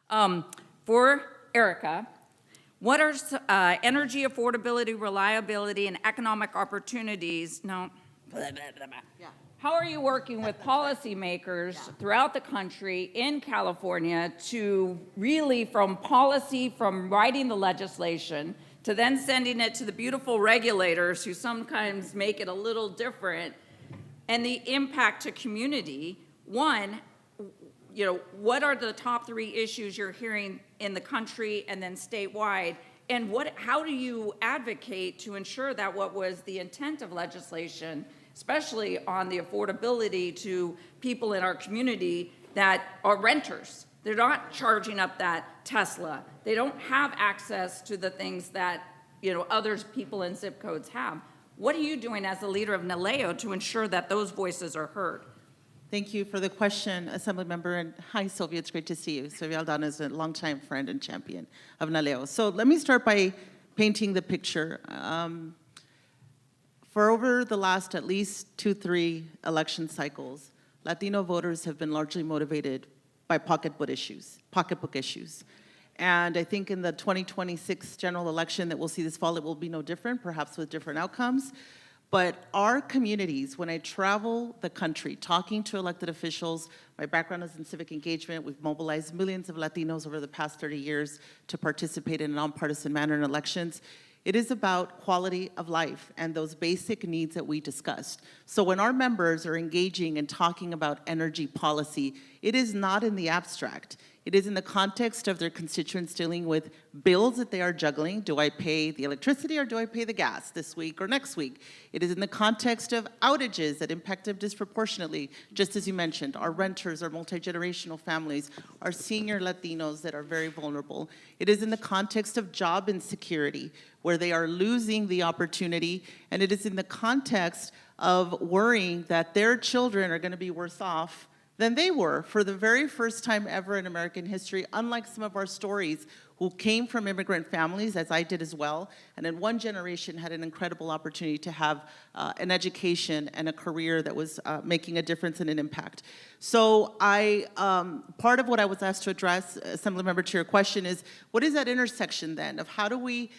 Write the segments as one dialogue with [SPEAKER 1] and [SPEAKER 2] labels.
[SPEAKER 1] For Erica, what are energy affordability, reliability, and economic opportunities? No. Blah, blah, blah, blah. Yeah. How are you working with policymakers throughout the country in California to really, from policy, from writing the legislation, to then sending it to the beautiful regulators who sometimes make it a little different, and the impact to community? One, you know, what are the top 3 issues you're hearing in the country and then statewide? And how do you advocate to ensure that what was the intent of legislation, especially on the affordability to people in our community that are renters? They're not charging up that Tesla. They don't have access to the things that, you know, others people in zip codes have. What are you doing as the leader of NALEO to ensure that those voices are heard?
[SPEAKER 2] Thank you for the question, Assemblymember. And hi, Sylvia, it's great to see you. Sylvia Aldana is a longtime friend and champion of NALEO. So let me start by painting the picture. For over the last at least 2-3 election cycles, Latino voters have been largely motivated by pocketbook issues. And I think in the 2026 general election that we'll see this fall, it will be no different, perhaps with different outcomes. But our communities, when I travel the country talking to elected officials, my background is in civic engagement. We've mobilized millions of Latinos over the past 30 years to participate in a nonpartisan manner in elections. It is about quality of life and those basic needs that we discussed. So when our members are engaging and talking about energy policy, it is not in the abstract. It is in the context of their constituents dealing with bills that they are juggling. Do I pay the electricity or do I pay the gas this week or next week? It is in the context of outages that impact them disproportionately, just as you mentioned, our renters, our multi-generational families, our senior Latinos that are very vulnerable. It is in the context of job insecurity, where they are losing the opportunity, and it is in the context of worrying that their children are going to be worse off than they were for the very first time ever in American history, unlike some of our stories who came from immigrant families, as I did as well, and in one generation had an incredible opportunity to have an education and a career that was making a difference and an impact. So part of what I was asked to address, Assemblymember, to your question is, what is that intersection then of how do we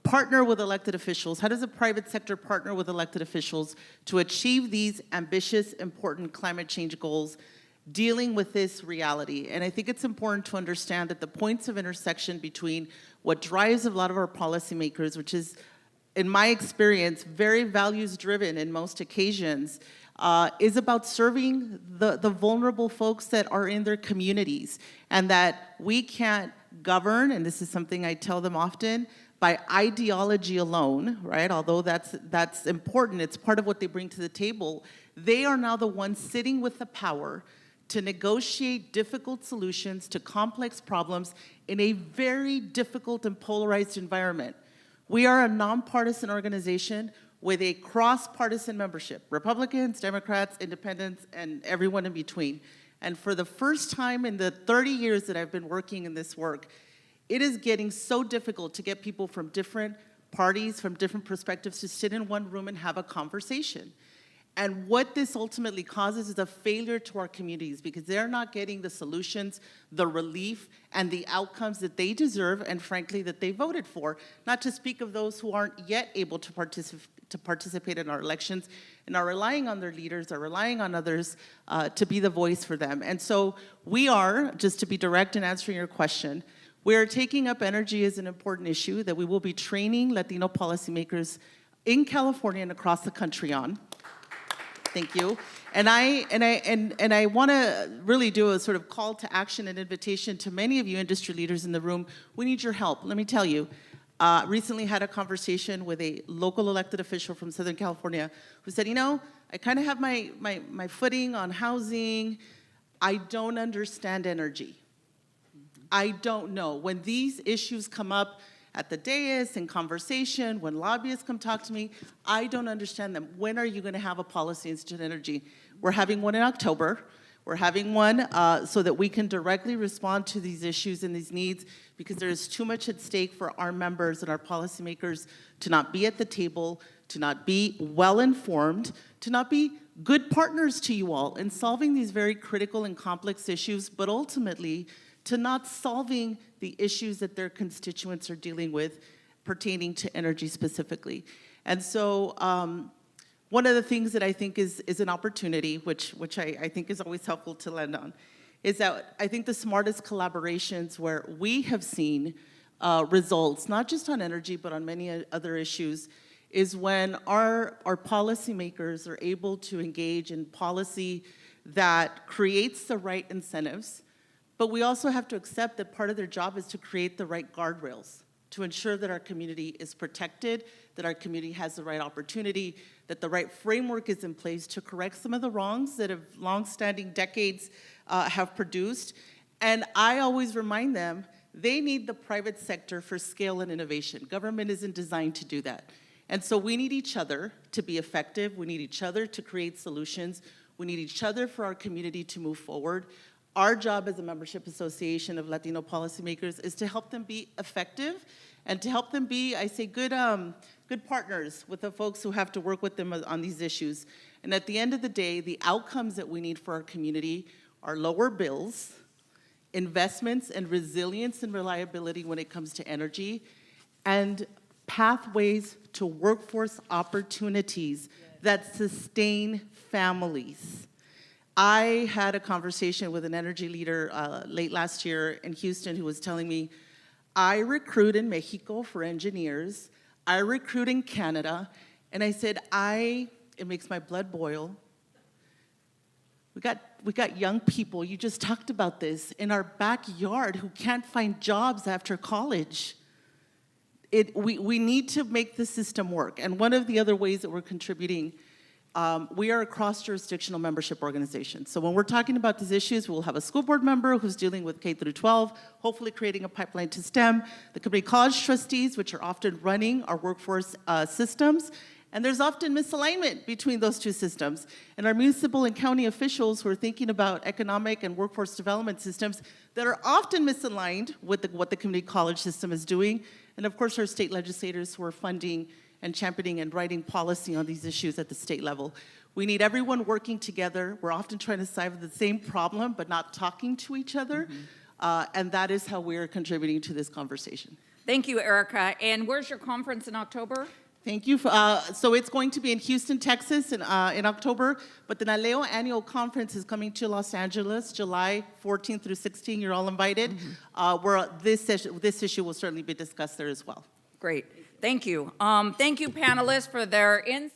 [SPEAKER 2] partner with elected officials? How does the private sector partner with elected officials to achieve these ambitious, important climate change goals, dealing with this reality? And I think it's important to understand that the points of intersection between what drives a lot of our policymakers, which is, in my experience, very values-driven in most occasions, is about serving the vulnerable folks that are in their communities, and that we can't govern, and this is something I tell them often, by ideology alone, right? Although that's important, it's part of what they bring to the table. They are now the ones sitting with the power to negotiate difficult solutions to complex problems in a very difficult and polarized environment. We are a nonpartisan organization with a cross-partisan membership, Republicans, Democrats, Independents, and everyone in between. And for the first time in the 30 years that I've been working in this work, it is getting so difficult to get people from different parties, from different perspectives, to sit in one room and have a conversation. And what this ultimately causes is a failure to our communities, because they're not getting the solutions, the relief, and the outcomes that they deserve, and frankly, that they voted for. Not to speak of those who aren't yet able to participate in our elections and are relying on their leaders, are relying on others to be the voice for them. And so we are, just to be direct in answering your question, we are taking up energy as an important issue that we will be training Latino policymakers in California and across the country on. Thank you. And I want to really do a sort of call to action and invitation to many of you industry leaders in the room. We need your help. Let me tell you, recently had a conversation with a local elected official from Southern California who said, you know, I kind of have my footing on housing. I don't understand energy. I don't know. When these issues come up at the dais, in conversation, when lobbyists come talk to me, I don't understand them. When are you going to have a policy institute on energy? We're having one in October. We're having one so that we can directly respond to these issues and these needs, because there is too much at stake for our members and our policymakers to not be at the table, to not be well-informed, to not be good partners to you all in solving these very critical and complex issues, but ultimately to not solving the issues that their constituents are dealing with pertaining to energy specifically. And so one of the things that I think is an opportunity, which I think is always helpful to land on, is that I think the smartest collaborations where we have seen results, not just on energy, but on many other issues, is when our policymakers are able to engage in policy that creates the right incentives, but we also have to accept that part of their job is to create the right guardrails to ensure that our community is protected, that our community has the right opportunity, that the right framework is in place to correct some of the wrongs that have long-standing decades have produced. And I always remind them, they need the private sector for scale and innovation. Government isn't designed to do that. And so we need each other to be effective. We need each other to create solutions. We need each other for our community to move forward. Our job as a membership association of Latino policymakers is to help them be effective and to help them be, I say, good partners with the folks who have to work with them on these issues. And at the end of the day, the outcomes that we need for our community are lower bills, investments and resilience and reliability when it comes to energy, and pathways to workforce opportunities that sustain families. I had a conversation with an energy leader late last year in Houston who was telling me, I recruit in Mexico for engineers, I recruit in Canada, and I said, it makes my blood boil. We got young people, you just talked about this, in our backyard who can't find jobs after college. We need to make the system work. And one of the other ways that we're contributing, we are a cross-jurisdictional membership organization. So when we're talking about these issues, we'll have a school board member who's dealing with K through 12, hopefully creating a pipeline to STEM, the community college trustees, which are often running our workforce systems, and there's often misalignment between those two systems. And our municipal and county officials who are thinking about economic and workforce development systems that are often misaligned with what the community college system is doing. And of course, our state legislators who are funding and championing and writing policy on these issues at the state level. We need everyone working together. We're often trying to solve the same problem, but not talking to each other. And that is how we're contributing to this conversation.
[SPEAKER 1] Thank you, Erica. And where's your conference in October?
[SPEAKER 2] Thank you. So it's going to be in Houston, Texas in October, but the NALEO annual conference is coming to Los Angeles, July 14th through 16th. You're all invited. Where this issue will certainly be discussed there as well.
[SPEAKER 1] Great. Thank you. Thank you, panelists, for their insights.